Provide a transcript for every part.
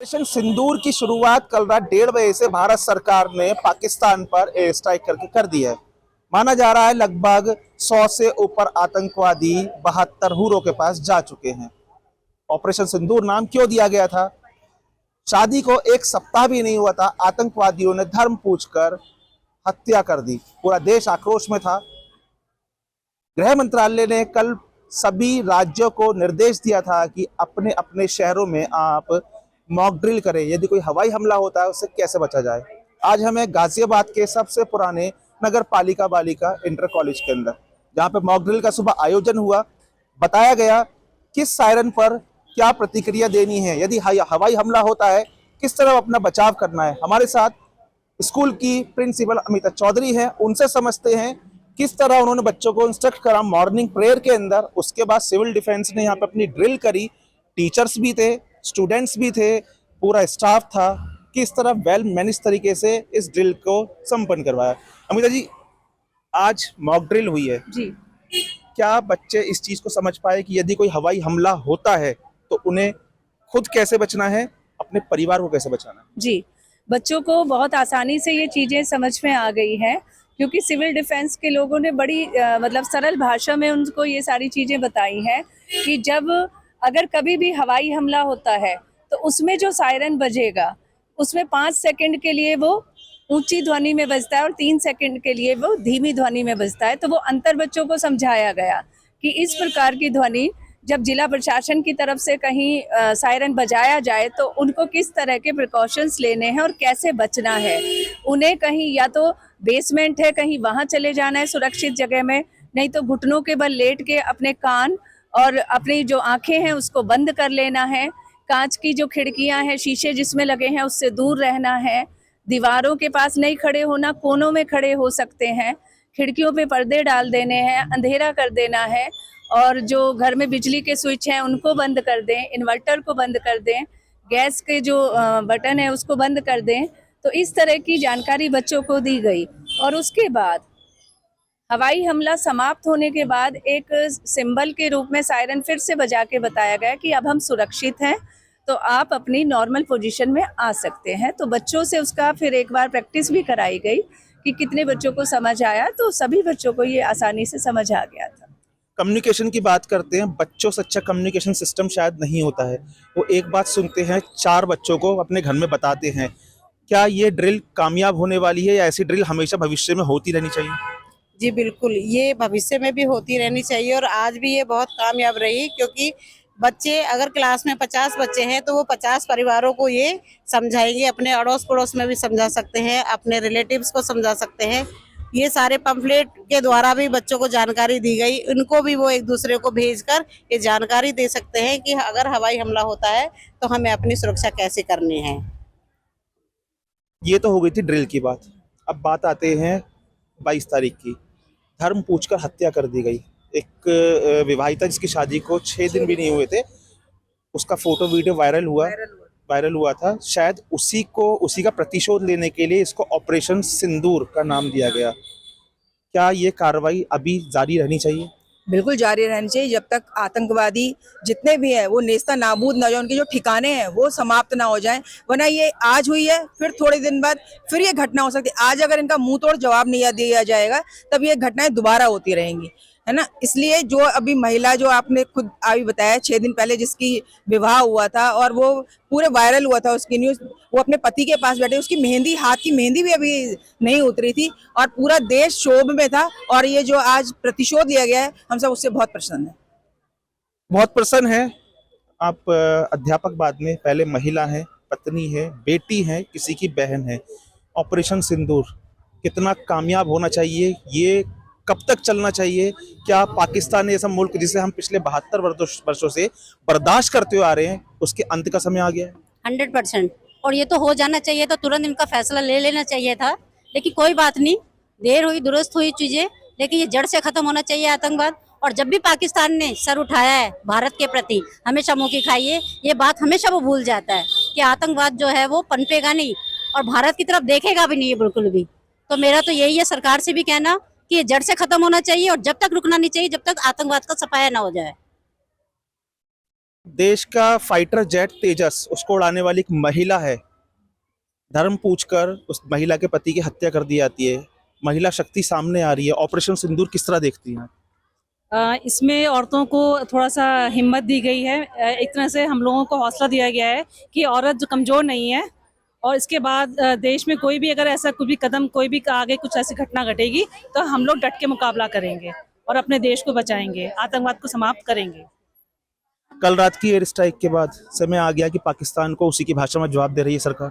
Operation सिंदूर की शुरुआत कल रात 1:30 बजे से भारत सरकार ने पाकिस्तान पर एयर स्ट्राइक करके कर दी है। माना जा रहा है लगभग 100 से ऊपर आतंकवादी 72 हुरों के पास जा चुके हैं। ऑपरेशन सिंदूर नाम क्यों दिया गया था? शादी को एक सप्ताह भी नहीं हुआ था, आतंकवादियों ने धर्म पूछकर हत्या कर दी। पूरा देश आक्रोश में था। गृह मंत्रालय ने कल सभी राज्यों को निर्देश दिया था कि अपने अपने शहरों में आप मॉक ड्रिल करें, यदि कोई हवाई हमला होता है उससे कैसे बचा जाए। आज हमें गाजियाबाद के सबसे पुराने नगर पालिका बालिका इंटर कॉलेज के अंदर, जहाँ पे मॉक ड्रिल का सुबह आयोजन हुआ, बताया गया किस सायरन पर क्या प्रतिक्रिया देनी है, यदि हवाई हमला होता है किस तरह अपना बचाव करना है। हमारे साथ स्कूल की प्रिंसिपल अमिता चौधरी हैं, उनसे समझते हैं किस तरह उन्होंने बच्चों को इंस्ट्रक्ट करा मॉर्निंग प्रेयर के अंदर। उसके बाद सिविल डिफेंस ने यहाँ पे अपनी ड्रिल करी, टीचर्स भी थे, स्टूडेंट्स भी थे, पूरा स्टाफ था। किस तरह वेल मैनेज तरीके से इस ड्रिल को संपन्न करवाया। अमिता जी, आज मॉक ड्रिल हुई है जी। क्या बच्चे इस चीज को समझ पाए कि यदि कोई हवाई हमला होता है तो उन्हें खुद कैसे बचना है, अपने परिवार को कैसे बचाना है? जी, बच्चों को बहुत आसानी से ये चीज़ें समझ में आ गई हैं, क्योंकि सिविल डिफेंस के लोगों ने बड़ी मतलब सरल भाषा में उनको ये सारी चीज़ें बताई हैं कि जब अगर कभी भी हवाई हमला होता है तो उसमें जो सायरन बजेगा उसमें 5 सेकंड के लिए वो ऊंची ध्वनि में बजता है और 3 सेकंड के लिए वो धीमी ध्वनि में बजता है। तो वो अंतर बच्चों को समझाया गया कि इस प्रकार की ध्वनि जब जिला प्रशासन की तरफ से कहीं सायरन बजाया जाए तो उनको किस तरह के प्रिकॉशंस लेने हैं और कैसे बचना है। उन्हें कहीं या तो बेसमेंट है कहीं वहां चले जाना है सुरक्षित जगह में, नहीं तो घुटनों के बल लेट के अपने कान और अपनी जो आंखें हैं उसको बंद कर लेना है। कांच की जो खिड़कियां हैं, शीशे जिसमें लगे हैं उससे दूर रहना है। दीवारों के पास नहीं खड़े होना, कोनों में खड़े हो सकते हैं। खिड़कियों पे पर्दे डाल देने हैं, अंधेरा कर देना है और जो घर में बिजली के स्विच हैं उनको बंद कर दें, इन्वर्टर को बंद कर दें, गैस के जो बटन है उसको बंद कर दें। तो इस तरह की जानकारी बच्चों को दी गई और उसके बाद हवाई हमला समाप्त होने के बाद एक सिंबल के रूप में सायरन फिर से बजा के बताया गया कि अब हम सुरक्षित हैं, तो आप अपनी नॉर्मल पोजीशन में आ सकते हैं। तो बच्चों से उसका फिर एक बार प्रैक्टिस भी कराई गई कि कितने बच्चों को समझ आया, तो सभी बच्चों को ये आसानी से समझ आ गया था। कम्युनिकेशन की बात करते हैं, बच्चों से अच्छा कम्युनिकेशन सिस्टम शायद नहीं होता है। वो एक बात सुनते हैं, 4 बच्चों को अपने घर में बताते हैं। क्या ये ड्रिल कामयाब होने वाली है या ऐसी ड्रिल हमेशा भविष्य में होती रहनी चाहिए? जी बिल्कुल, ये भविष्य में भी होती रहनी चाहिए और आज भी ये बहुत कामयाब रही, क्योंकि बच्चे अगर क्लास में 50 बच्चे हैं तो वो 50 परिवारों को ये समझाएंगे, अपने अड़ोस पड़ोस में भी समझा सकते हैं, अपने रिलेटिव्स को समझा सकते हैं। ये सारे पंफलेट के द्वारा भी बच्चों को जानकारी दी गई, उनको भी वो एक दूसरे को भेजकर ये जानकारी दे सकते हैं कि अगर हवाई हमला होता है तो हमें अपनी सुरक्षा कैसे करनी है। ये तो हो गई थी ड्रिल की बात। अब बात आते हैं 22 तारीख की। धर्म पूछकर हत्या कर दी गई। एक विवाहिता जिसकी शादी को 6 दिन भी नहीं हुए थे, उसका फोटो वीडियो वायरल हुआ था। शायद उसी का प्रतिशोध लेने के लिए इसको ऑपरेशन सिंदूर का नाम दिया गया। क्या ये कार्रवाई अभी जारी रहनी चाहिए? बिल्कुल जारी रहनी चाहिए जब तक आतंकवादी जितने भी हैं वो नेस्ता नाबूद ना हो जाए, उनके जो ठिकाने हैं वो समाप्त ना हो जाएं। वरना ये आज हुई है, फिर थोड़े दिन बाद फिर ये घटना हो सकती है। आज अगर इनका मुंह तोड़ जवाब नहीं दिया जाएगा तब ये घटनाएं दोबारा होती रहेंगी, है ना। इसलिए जो अभी महिला जो आपने खुद अभी बताया 6 दिन पहले जिसकी विवाह हुआ था और वो पूरे वायरल हुआ था उसकी न्यूज, वो अपने पति के पास बैठे, उसकी मेहंदी, हाथ की मेहंदी भी अभी नहीं उतरी थी और पूरा देश शोभ में था। और ये जो आज प्रतिशोध लिया गया है, हम सब उससे बहुत प्रसन्न है। बहुत प्रसन्न है। आप अध्यापक बाद में, पहले महिला है, पत्नी है, बेटी है, किसी की बहन है। ऑपरेशन सिंदूर कितना कामयाब होना चाहिए, ये कब तक चलना चाहिए? क्या पाकिस्तान ऐसा मुल्क जिसे हम पिछले 72 वर्षों से बर्दाश्त करते हुए आ रहे हैं, उसके अंत का समय आ गया है? 100%। और ये तो हो जाना चाहिए, तो तुरंत इनका फैसला ले लेना चाहिए था, लेकिन कोई बात नहीं, देर हुई दुरुस्त हुई चीजें, लेकिन ये जड़ से खत्म होना चाहिए आतंकवाद। और जब भी पाकिस्तान ने सर उठाया है भारत के प्रति, हमेशा मुंह की खाइए, ये बात हमेशा वो भूल जाता है कि आतंकवाद जो है वो पनपेगा नहीं और भारत की तरफ देखेगा भी नहीं है बिल्कुल भी। तो मेरा तो यही है सरकार से भी कहना कि ये जड़ से खत्म होना चाहिए और जब तक रुकना नहीं चाहिए जब तक आतंकवाद का सफाया ना हो जाए। देश का फाइटर जेट तेजस, उसको उड़ाने वाली एक महिला है, धर्म पूछकर उस महिला के पति की हत्या कर दी जाती है। महिला शक्ति सामने आ रही है। ऑपरेशन सिंदूर किस तरह देखती हैं? इसमें औरतों को थोड़ा सा हिम्मत दी गई है। एक तरह से हम लोगों को हौसला दिया गया है कि औरत जो कमज़ोर नहीं है। और इसके बाद देश में कोई भी अगर ऐसा कोई भी कदम, कोई भी आगे कुछ ऐसी घटना घटेगी तो हम लोग डट के मुकाबला करेंगे और अपने देश को बचाएंगे, आतंकवाद को समाप्त करेंगे। कल रात की एयर स्ट्राइक के बाद समय आ गया कि पाकिस्तान को उसी की भाषा में जवाब दे रही है सरकार।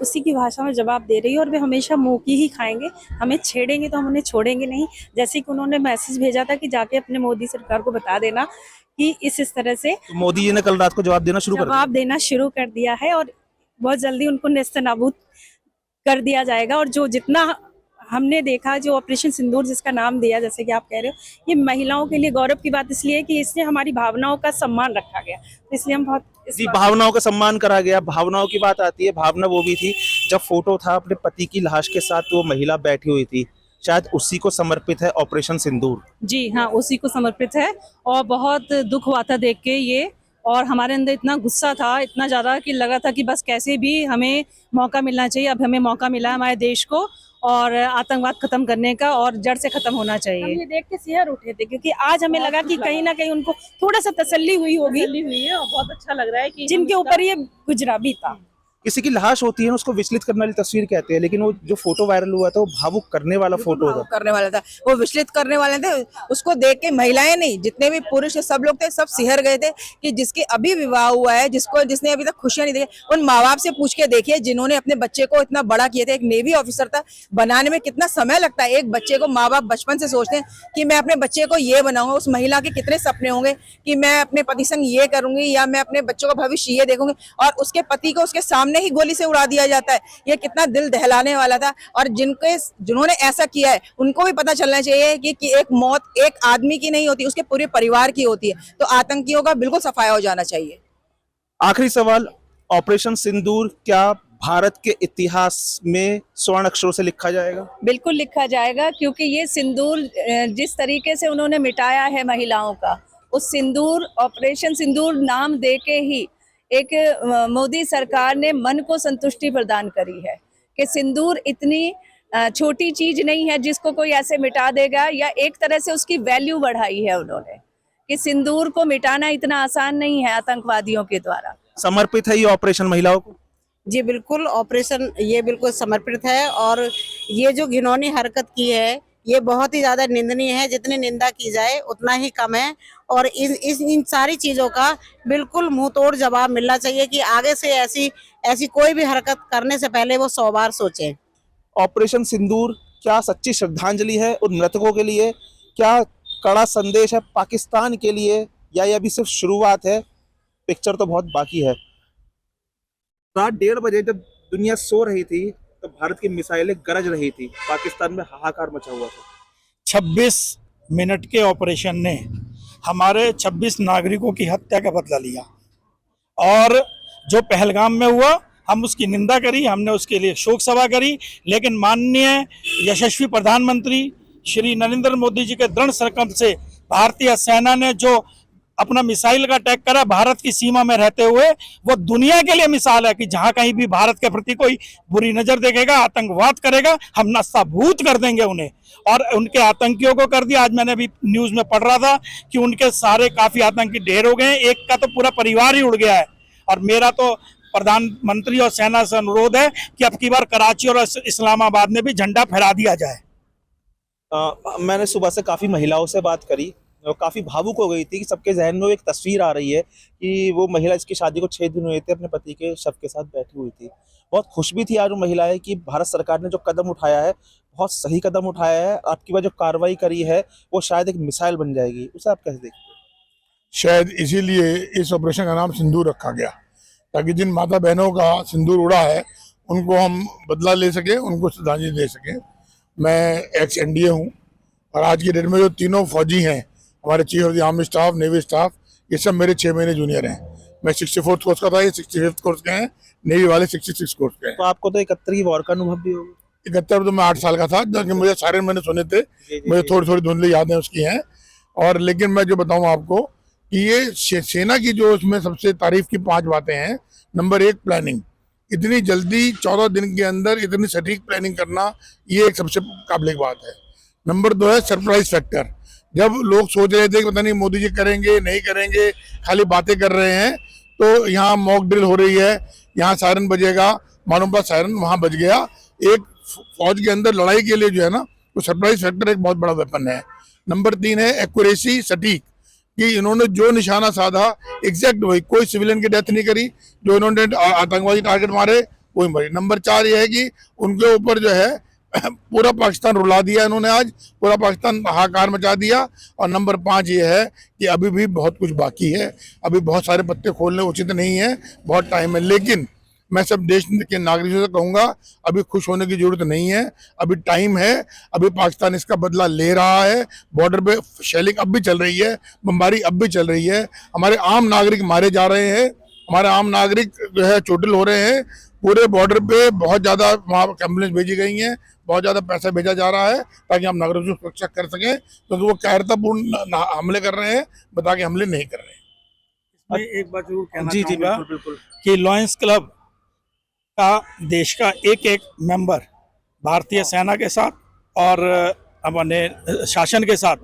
उसी की भाषा में जवाब दे रही है और वे हमेशा मुँह की ही खाएंगे। हमें छेड़ेंगे तो हम उन्हें छोड़ेंगे नहीं। जैसे कि उन्होंने मैसेज भेजा था कि जाके अपने मोदी सरकार को बता देना कि इस तरह से तो मोदी जी ने कल रात को जवाब देना शुरू कर दिया। जवाब देना शुरू कर दिया है और बहुत जल्दी उनको नेस्तनाबूद कर दिया जाएगा। और जो जितना हमने देखा, जो ऑपरेशन सिंदूर जिसका नाम दिया, जैसे कि आप कह रहे हो, ये महिलाओं के लिए गौरव की बात इसलिए कि इससे हमारी भावनाओं का सम्मान रखा गया। तो इसलिए हम बहुत जी, भावनाओं का सम्मान करा गया। भावनाओं की बात आती है, भावना वो भी थी जब फोटो था अपने पति की लाश के साथ, तो वो महिला बैठी हुई थी। शायद उसी को समर्पित है ऑपरेशन सिंदूर। जी हाँ, उसी को समर्पित है। और बहुत दुख हुआ था देख के ये, और हमारे अंदर इतना गुस्सा था, इतना ज़्यादा, कि लगा था कि बस कैसे भी हमें मौका मिलना चाहिए। अब हमें मौका मिला है हमारे देश को और आतंकवाद खत्म करने का, और जड़ से खत्म होना चाहिए। हम ये देख के सिहर उठे थे क्योंकि आज हमें लगा कि कहीं ना कहीं उनको थोड़ा सा तसल्ली हुई होगी। हुई है और बहुत अच्छा लग रहा है कि जिनके ऊपर ये गुजरा भी था। किसी की लाश होती है उसको विचलित करने वाली तस्वीर कहते हैं, लेकिन वो जो फोटो वायरल हुआ था वो भावुक करने वाला फोटो था। करने वाला था, वो विचलित करने वाले थे। उसको देख के महिलाएं नहीं, जितने भी पुरुष सब लोग थे, सब सिहर गए थे कि जिसके अभी विवाह हुआ है, जिसने अभी तक खुशियां नहीं देखी, उन माँ बाप से पूछ के देखिए जिन्होंने अपने बच्चे को इतना बड़ा किया था। एक नेवी ऑफिसर था, बनाने में कितना समय लगता है एक बच्चे को। माँ बाप बचपन से सोचते हैं कि मैं अपने बच्चे को ये बनाऊंगा। उस महिला के कितने सपने होंगे कि मैं अपने पति संग ये करूंगी या मैं अपने बच्चों का भविष्य ये देखूंगी, और उसके पति को उसके सामने ही गोली से उड़ा दिया जाता है। ये कितना दिल दहलाने वाला था। और जिन्होंने ऐसा किया है उनको भी पता चलना चाहिए कि एक मौत एक आदमी की नहीं होती, उसके पूरे परिवार की होती है। तो आतंकियों का बिल्कुल सफाया हो जाना चाहिए। आखिरी सवाल, ऑपरेशन सिंदूर क्या भारत के इतिहास में स्वर्ण अक्षरों से लिखा जाएगा? बिल्कुल लिखा जाएगा, क्योंकि ये सिंदूर जिस तरीके से उन्होंने मिटाया है महिलाओं का, उस सिंदूर, ऑपरेशन सिंदूर नाम दे के ही एक मोदी सरकार ने मन को संतुष्टि प्रदान करी है कि सिंदूर इतनी छोटी चीज नहीं है जिसको कोई ऐसे मिटा देगा, या एक तरह से उसकी वैल्यू बढ़ाई है उन्होंने कि सिंदूर को मिटाना इतना आसान नहीं है आतंकवादियों के द्वारा। समर्पित है ये ऑपरेशन महिलाओं को? जी बिल्कुल, ऑपरेशन ये बिल्कुल समर्पित है। और ये जो घिनौनी हरकत की है ये बहुत ही ज्यादा निंदनीय है। जितनी निंदा की जाए उतना ही कम है। और इन सारी चीजों का बिल्कुल मुंह तोड़ जवाब मिलना चाहिए कि आगे से ऐसी कोई भी हरकत करने से पहले वो 100 बार सोचें। ऑपरेशन सिंदूर क्या सच्ची श्रद्धांजलि है उन मृतकों के लिए? क्या कड़ा संदेश है पाकिस्तान के लिए, या ये अभी सिर्फ शुरुआत है? पिक्चर तो बहुत बाकी है। रात 1:30 बजे जब दुनिया सो रही थी तो भारत की मिसाइलें गरज रही थी, पाकिस्तान में हाहाकार मचा हुआ था। 26 मिनट के ऑपरेशन ने हमारे 26 नागरिकों की हत्या का बदला लिया। और जो पहलगाम में हुआ, हम उसकी निंदा करी, हमने उसके लिए शोक सभा करी, लेकिन माननीय यशस्वी प्रधानमंत्री श्री नरेंद्र मोदी जी के दृढ़ संकल्प से भारतीय सेना ने जो अपना मिसाइल का अटैक करा भारत की सीमा में रहते हुए, वो दुनिया के लिए मिसाल है कि जहां कहीं भी भारत के प्रति कोई बुरी नजर देखेगा, आतंकवाद करेगा, हम नस्ताभूत कर देंगे उन्हें। और उनके आतंकियों को कर दिया। आज मैंने अभी न्यूज में पढ़ रहा था कि उनके सारे काफी आतंकी ढेर हो गए, एक का तो पूरा परिवार ही उड़ गया है। और मेरा तो प्रधानमंत्री और सेना से अनुरोध है कि अब की बार कराची और इस्लामाबाद में भी झंडा फहरा दिया जाए। मैंने सुबह से काफी महिलाओं से बात करी, काफी भावुक हो गई थी कि सबके जहन में एक तस्वीर आ रही है कि वो महिला, इसकी शादी को 6 दिन हुए थे, अपने पति के शव के साथ बैठी हुई थी। बहुत खुश भी थी आज वो महिलाएं कि भारत सरकार ने जो कदम उठाया है बहुत सही कदम उठाया है। आपकी बार जो कार्रवाई करी है वो शायद एक मिसाइल बन जाएगी, उसे आप कैसे देखते हैं? शायद इसीलिए इस ऑपरेशन का नाम सिंदूर रखा गया, ताकि जिन माता बहनों का सिंदूर उड़ा है उनको हम बदला ले सके, उनको श्रद्धांजलि दे सके। मैं एक्स एनडीए हूँ और आज की डेट में जो तीनों फौजी हैं, हमारे chief of the army staff, navy staff, ये सब मेरे 6 महीने जूनियर हैं। मैं 64th कोर्स का था, ये 65th कोर्स के हैं, नेवी वाले 66 कोर्स के हैं। तो आपको तो 71 की वॉर का अनुभव भी होगा। 71 तो मैं 8 साल का था, जबकि मुझे सारे मैंने सुने थे, मुझे थोड़ी थोड़ी धुंधली यादें उसकी हैं। और लेकिन मैं जो बताऊँ आपको कि ये सेना की जो इसमें सबसे तारीफ की 5 बातें हैं। Number 1, planning. इतनी जल्दी 14 दिन के अंदर इतनी सटीक प्लानिंग करना, ये एक सबसे काबिल बात है। नंबर 2 है सरप्राइज फैक्टर। जब लोग सोच रहे थे कि पता नहीं मोदी जी करेंगे नहीं करेंगे, खाली बातें कर रहे हैं, तो यहाँ मॉक ड्रिल हो रही है, यहाँ सायरन बजेगा, मालूम पड़ा सायरन वहां बज गया। एक फौज के अंदर लड़ाई के लिए जो है ना, वो सरप्राइज फैक्टर एक बहुत बड़ा वेपन है। नंबर 3 है एक्यूरेसी, सटीक, कि इन्होंने जो निशाना साधा एग्जैक्ट वही, कोई सिविलियन की डेथ नहीं करी, जो इन्होंने आतंकवादी टारगेट मारे वही मरे। नंबर 4 ये है कि उनके ऊपर जो है पूरा पाकिस्तान रुला दिया इन्होंने, आज पूरा पाकिस्तान हाहाकार मचा दिया। और नंबर 5 ये है कि अभी भी बहुत कुछ बाकी है, अभी बहुत सारे पत्ते खोलने उचित नहीं है, बहुत टाइम है। लेकिन मैं सब देश के नागरिकों से कहूंगा, अभी खुश होने की जरूरत नहीं है, अभी टाइम है, अभी पाकिस्तान इसका बदला ले रहा है। बॉर्डर पे शेलिंग अब भी चल रही है, बमबारी अब भी चल रही है, हमारे आम नागरिक मारे जा रहे हैं, हमारे आम नागरिक जो है चोटिल हो रहे हैं। पूरे बॉर्डर पे बहुत ज़्यादा वहाँ एम्बुलेंस भेजी गई हैं, बहुत ज़्यादा पैसा भेजा जा रहा है ताकि हम नागरिकों की सुरक्षा कर सकें, क्योंकि वो कायरतापूर्ण हमले कर रहे हैं, बता के हमले नहीं कर रहे हैं। मैं एक बात जरूर कहना जी चाहूंगा बिल्कुल। कि लॉयंस क्लब का देश का एक एक मेंबर भारतीय सेना के साथ और अपने शासन के साथ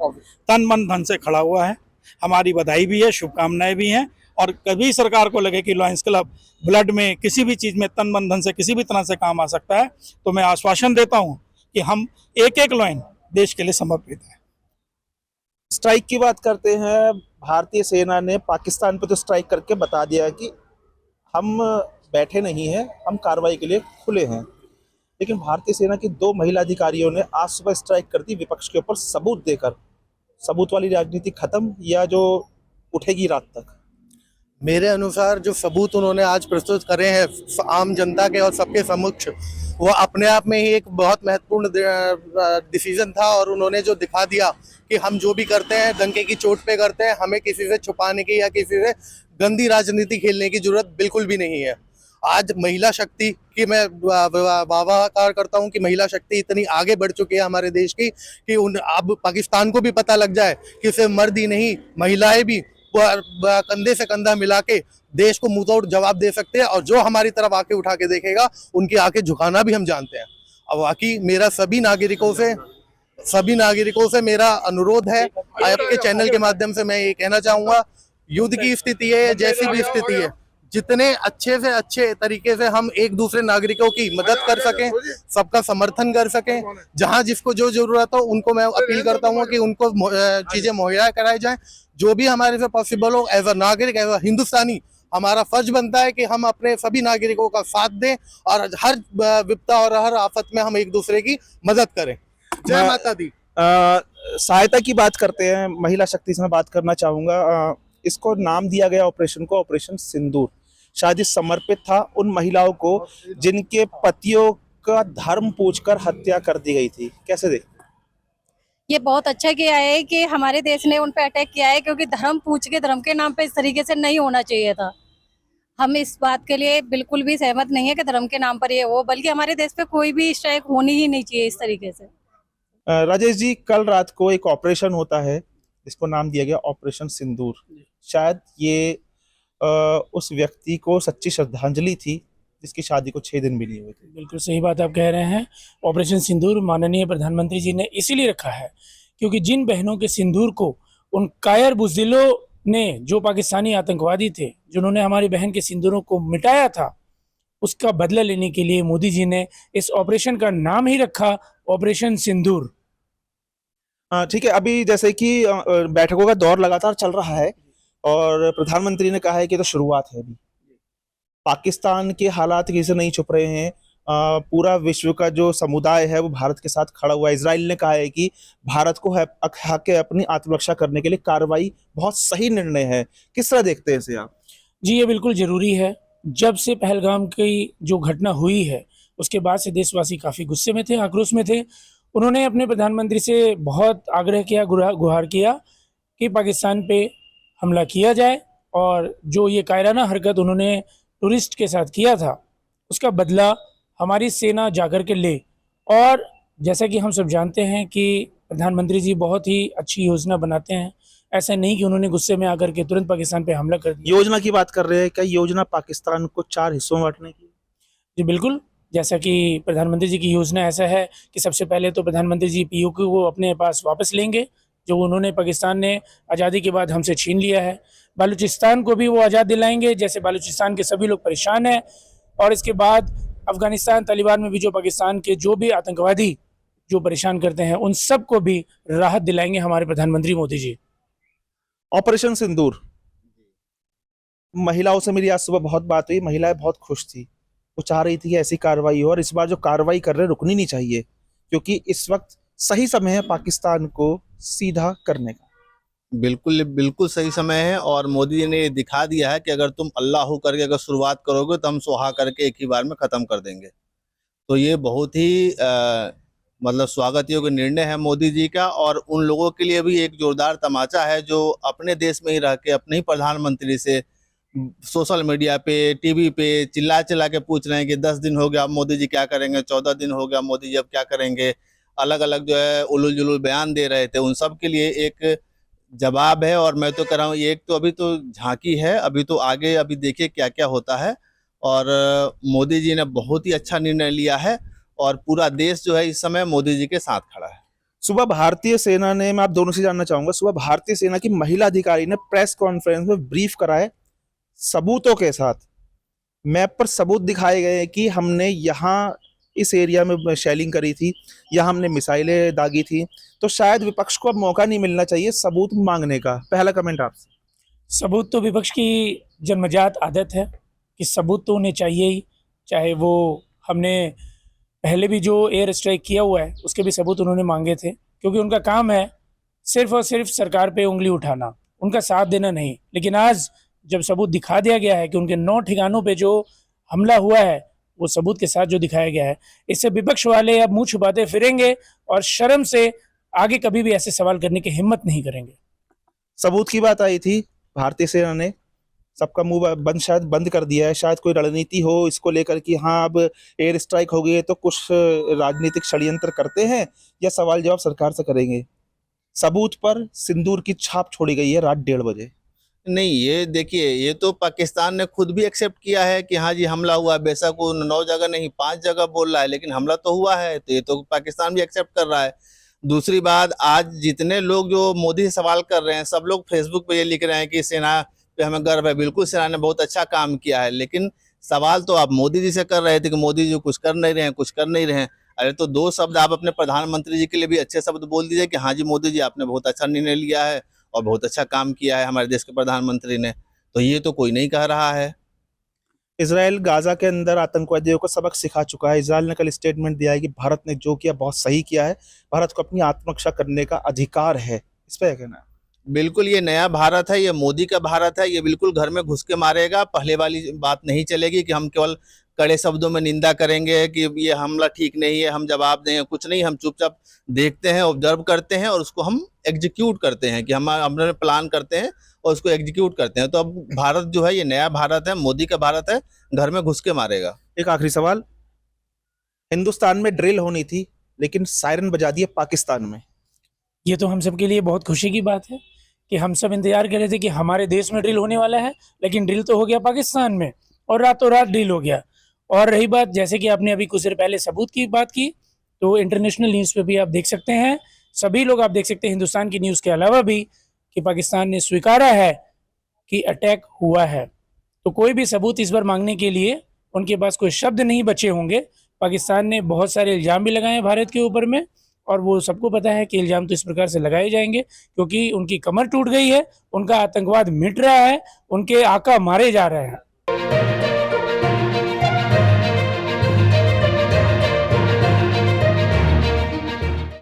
तन मन धन से खड़ा हुआ है। हमारी बधाई भी है, शुभकामनाएं भी हैं। और कभी सरकार को लगे कि लॉयंस क्लब ब्लड में किसी भी चीज़ में तन मन धन से किसी भी तरह से काम आ सकता है, तो मैं आश्वासन देता हूं कि हम एक एक लॉयन देश के लिए समर्पित है। स्ट्राइक की बात करते हैं, भारतीय सेना ने पाकिस्तान पे तो स्ट्राइक करके बता दिया कि हम बैठे नहीं हैं, हम कार्रवाई के लिए खुले हैं। लेकिन भारतीय सेना की 2 महिला अधिकारियों ने आज सुबह स्ट्राइक कर दी विपक्ष के ऊपर सबूत देकर। सबूत वाली राजनीति खत्म या जो उठेगी रात तक? मेरे अनुसार जो सबूत उन्होंने आज प्रस्तुत करे हैं आम जनता के और सबके समक्ष, वो अपने आप में ही एक बहुत महत्वपूर्ण डिसीजन था। और उन्होंने जो दिखा दिया कि हम जो भी करते हैं डंके की चोट पे करते हैं, हमें किसी से छुपाने की या किसी से गंदी राजनीति खेलने की जरूरत बिल्कुल भी नहीं है। आज महिला शक्ति की मैं वाहवाकार करता हूं कि महिला शक्ति इतनी आगे बढ़ चुकी है हमारे देश की कि अब पाकिस्तान को भी पता लग जाए कि सिर्फ मर्द ही नहीं, महिलाएं भी कंधे से कंधा मिला के देश को मुंहतोड़ जवाब दे सकते हैं। और जो हमारी तरफ आके उठा के देखेगा उनकी आके झुकाना भी हम जानते हैं। अब बाकी मेरा सभी नागरिकों से मेरा अनुरोध है, आपके चैनल के माध्यम से मैं ये कहना चाहूंगा, युद्ध की स्थिति है, जैसी भी स्थिति है, जितने अच्छे से अच्छे तरीके से हम एक दूसरे नागरिकों की मदद कर सकें, सबका समर्थन कर सकें, जहां जिसको जो जरूरत हो उनको मैं अपील करता हूं कि उनको चीजें मुहैया कराई जाएं, जो भी हमारे से पॉसिबल हो। एज अ नागरिक, एज अ हिंदुस्तानी, हमारा फर्ज बनता है कि हम अपने सभी नागरिकों का साथ दें और हर विपदा और हर आफत में हम एक दूसरे की मदद करें। जय माता दी। सहायता की बात करते हैं, महिला शक्ति से मैं बात करना चाहूंगा। इसको नाम दिया गया ऑपरेशन को, ऑपरेशन सिंदूर। शायद ये समर्पित था उन महिलाओं को जिनके पतियों का धर्म पूछकर हत्या कर दी गई थी। कैसे देखते? ये बहुत अच्छा किया है कि हमारे देश ने उन पे अटैक किया है, क्योंकि धर्म पूछ के धर्म के नाम पे इस तरीके से नहीं होना चाहिए था। हम इस बात के लिए बिल्कुल भी सहमत नहीं है कि धर्म के नाम पर ये हो, बल्कि हमारे देश पे कोई भी स्ट्राइक होनी ही नहीं चाहिए इस तरीके से। राजेश जी, कल रात को एक ऑपरेशन होता है जिसको नाम दिया गया ऑपरेशन सिंदूर। शायद ये उस व्यक्ति को सच्ची श्रद्धांजलि थी जिसकी शादी को 6 दिन भी नहीं हुए थे। बिल्कुल सही बात आप कह रहे हैं। ऑपरेशन सिंदूर माननीय प्रधानमंत्री जी ने इसीलिए रखा है क्योंकि जिन बहनों के सिंदूर को उन कायर बुज़दिलों ने, जो पाकिस्तानी आतंकवादी थे, जिन्होंने हमारी बहन के सिंदूरों को मिटाया था, उसका बदला लेने के लिए मोदी जी ने इस ऑपरेशन का नाम ही रखा ऑपरेशन सिंदूर। ठीक है, अभी जैसे कि बैठकों का दौर लगातार चल रहा है और प्रधानमंत्री ने कहा है कि तो शुरुआत है। अभी पाकिस्तान के हालात किसी से नहीं छुप रहे हैं। पूरा विश्व का जो समुदाय है वो भारत के साथ खड़ा हुआ है। इजराइल ने कहा है कि भारत को हक है अपनी आत्मरक्षा करने के लिए कार्रवाई बहुत सही निर्णय है। किस तरह देखते हैं इसे आप? जी, ये बिल्कुल ज़रूरी है। जब से पहलगाम की जो घटना हुई है उसके बाद से देशवासी काफ़ी गुस्से में थे, आक्रोश में थे। उन्होंने अपने प्रधानमंत्री से बहुत आग्रह किया, गुहार किया कि पाकिस्तान पे हमला किया जाए और जो ये कायराना हरकत उन्होंने टूरिस्ट के साथ किया था उसका बदला हमारी सेना जाकर के ले। और जैसा कि हम सब जानते हैं कि प्रधानमंत्री जी बहुत ही अच्छी योजना बनाते हैं, ऐसा नहीं कि उन्होंने गुस्से में आकर के तुरंत पाकिस्तान पे हमला कर दिया। योजना की बात कर रहे हैं, क्या योजना पाकिस्तान को 4 हिस्सों में बांटने की? जी बिल्कुल, जैसा कि प्रधानमंत्री जी की योजना ऐसा है कि सबसे पहले तो प्रधानमंत्री जी पीओके को अपने पास वापस लेंगे, जो उन्होंने पाकिस्तान ने आज़ादी के बाद हमसे छीन लिया है। बलूचिस्तान को भी वो आज़ाद दिलाएंगे, जैसे बलूचिस्तान के सभी लोग परेशान हैं। और इसके बाद अफगानिस्तान तालिबान में भी जो पाकिस्तान के जो भी आतंकवादी जो परेशान करते हैं, उन सब को भी राहत दिलाएंगे हमारे प्रधानमंत्री मोदी जी। ऑपरेशन सिंदूर, महिलाओं से मेरी आज सुबह बहुत बात हुई, महिलाएं बहुत खुश थी, वो चाह रही थी कि ऐसी कार्रवाई हो, और इस बार जो कार्रवाई कर रहे रुकनी नहीं चाहिए, क्योंकि इस वक्त सही समय है पाकिस्तान को सीधा करने का। बिल्कुल बिल्कुल सही समय है, और मोदी जी ने ये दिखा दिया है कि अगर तुम अल्लाह करके अगर शुरुआत करोगे तो हम सुहा करके एक ही बार में ख़त्म कर देंगे। तो ये बहुत ही मतलब स्वागत योग्य निर्णय है मोदी जी का, और उन लोगों के लिए भी एक जोरदार तमाचा है जो अपने देश में ही रह के अपने ही प्रधानमंत्री से सोशल मीडिया पे, टीवी पे चिल्ला चिल्ला के पूछ रहे हैं कि 10 दिन हो गया, अब मोदी जी क्या करेंगे, 14 दिन हो गया, मोदी जी अब क्या करेंगे। अलग अलग जो है उलूल जुलूल बयान दे रहे थे, उन सब के लिए एक जवाब है। और मैं तो कह रहा हूँ ये एक तो अभी तो झांकी है, अभी तो आगे अभी देखिए क्या क्या होता है। और मोदी जी ने बहुत ही अच्छा निर्णय लिया है, और पूरा देश जो है इस समय मोदी जी के साथ खड़ा है। सुबह भारतीय सेना ने, मैं आप दोनों से जानना चाहूंगा, सुबह भारतीय सेना की महिला अधिकारी ने प्रेस कॉन्फ्रेंस में ब्रीफ कराए सबूतों के साथ, मैप पर सबूत दिखाए गए हैं कि हमने यहाँ इस एरिया में शेलिंग करी थी, या हमने मिसाइलें दागी थी। तो शायद विपक्ष को अब मौका नहीं मिलना चाहिए सबूत मांगने का। पहला कमेंट आपसे। सबूत तो विपक्ष की जन्मजात आदत है कि सबूत तो उन्हें चाहिए ही, चाहे वो हमने पहले भी जो एयर स्ट्राइक किया हुआ है उसके भी सबूत उन्होंने मांगे थे, क्योंकि उनका काम है सिर्फ और सिर्फ सरकार पे उंगली उठाना, उनका साथ देना नहीं। लेकिन आज जब सबूत दिखा दिया गया है कि उनके 9 ठिकानों पे जो हमला हुआ है वो सबूत के साथ जो दिखाया गया है, इससे विपक्ष वाले अब मुंह छुपाते फिरेंगे और शर्म से आगे कभी भी ऐसे सवाल करने की हिम्मत नहीं करेंगे। सबूत की बात आई थी, भारतीय सेना ने सबका मुंह बंद शायद बंद कर दिया है, शायद कोई रणनीति हो इसको लेकर कि हाँ अब एयर स्ट्राइक हो गई है तो कुछ राजनीतिक षड्यंत्र करते हैं, या सवाल जवाब सरकार से करेंगे। सबूत पर सिंदूर की छाप छोड़ी गई है रात 1:30 बजे। नहीं, ये देखिए, ये तो पाकिस्तान ने खुद भी एक्सेप्ट किया है कि हाँ जी हमला हुआ है। बेशक वो 9 जगह नहीं 5 जगह बोल रहा है, लेकिन हमला तो हुआ है, तो ये तो पाकिस्तान भी एक्सेप्ट कर रहा है। दूसरी बात, आज जितने लोग जो मोदी से सवाल कर रहे हैं, सब लोग फेसबुक पे ये लिख रहे हैं कि सेना पे हमें गर्व है। बिल्कुल, सेना ने बहुत अच्छा काम किया है, लेकिन सवाल तो आप मोदी जी से कर रहे थे कि मोदी जी कुछ कर नहीं रहे हैं, कुछ कर नहीं रहे हैं। अरे तो 2 शब्द आप अपने प्रधानमंत्री जी के लिए भी अच्छे शब्द बोल दीजिए कि हाँ जी मोदी जी आपने बहुत अच्छा निर्णय लिया है और बहुत अच्छा काम किया है हमारे देश के प्रधानमंत्री ने। तो ये तो कोई नहीं कह रहा है। इजराइल गाजा के अंदर आतंकवादियों को सबक सिखा चुका है। इजराइल ने कल स्टेटमेंट दिया है कि भारत ने जो किया बहुत सही किया है, भारत को अपनी आत्मरक्षा करने का अधिकार है। इस पर क्या कहना है? बिल्कुल, ये नया भारत है, ये मोदी का भारत है, ये बिल्कुल घर में घुस के मारेगा। पहले वाली बात नहीं चलेगी कि हम केवल कड़े शब्दों में निंदा करेंगे कि ये हमला ठीक नहीं है, हम जवाब देंगे, कुछ नहीं। हम चुपचाप देखते हैं, ऑब्जर्व करते हैं और उसको हम एग्जीक्यूट करते हैं कि हम अपने प्लान करते हैं और उसको एग्जीक्यूट करते हैं। तो अब भारत जो है ये नया भारत है, मोदी का भारत है, घर में घुस के मारेगा। एक आखिरी सवाल, हिंदुस्तान में ड्रिल होनी थी लेकिन सायरन बजा दिए पाकिस्तान में। ये तो हम सब के लिए बहुत खुशी की बात है कि हम सब इंतजार कर रहे थे कि हमारे देश में ड्रिल होने वाला है, लेकिन ड्रिल तो हो गया पाकिस्तान में और रातों रात ड्रिल हो गया। और रही बात, जैसे कि आपने अभी कुछ देर पहले सबूत की बात की, तो इंटरनेशनल न्यूज़ पे भी आप देख सकते हैं, सभी लोग आप देख सकते हैं हिंदुस्तान की न्यूज़ के अलावा भी, कि पाकिस्तान ने स्वीकारा है कि अटैक हुआ है। तो कोई भी सबूत इस बार मांगने के लिए उनके पास कोई शब्द नहीं बचे होंगे। पाकिस्तान ने बहुत सारे इल्ज़ाम भी लगाए हैं भारत के ऊपर में, और वो सबको पता है कि इल्ज़ाम तो इस प्रकार से लगाए जाएंगे क्योंकि उनकी कमर टूट गई है, उनका आतंकवाद मिट रहा है, उनके आका मारे जा रहे हैं।